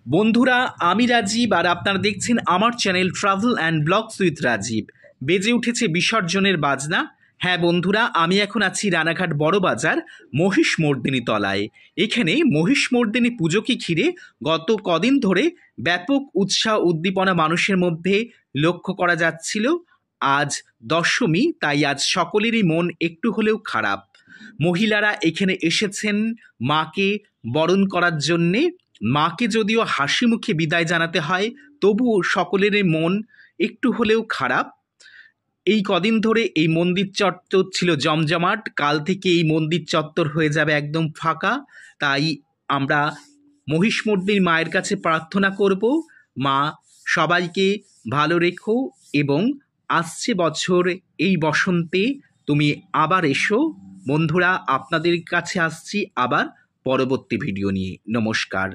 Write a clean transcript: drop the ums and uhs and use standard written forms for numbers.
বন্ধুরা, আমি রাজীব আর আপনারা দেখছেন আমার channel travel and blogs with Rajib. বেজে উঠেছে বিসর্জনের বাজনা। হ্যাঁ বন্ধুরা, আমি এখন আছি রানাঘাট বড়বাজার মহিষমর্দিনী তলায়। এখানে মহিষমর্দিনী পুজোকে ঘিরে গত কদিন ধরে ব্যাপক উৎসাহ উদ্দীপনা মানুষের মধ্যে লক্ষ্য করা যাচ্ছিল। আজ দশমী, তাই আজ সকলেরই মন একটু হলেও খারাপ। মহিলারা এখানে এসেছেন মাকে বরণ করার জন্যে। মাকে যদিও হাসি মুখে বিদায় জানাতে হয়, তবুও সকলেরই মন একটু হলেও খারাপ। এই কদিন ধরে এই মন্দির চত্বর ছিল জমজমাট, কাল থেকে এই মন্দির চত্বর হয়ে যাবে একদম ফাঁকা। তাই আমরা মহিষমর্দিনীর মায়ের কাছে প্রার্থনা করব, মা সবাইকে ভালো রেখো এবং আসছে বছর এই বসন্তে তুমি আবার এসো। বন্ধুরা, আপনাদের কাছে আসছি আবার পরবর্তী ভিডিও নিয়ে। নমস্কার।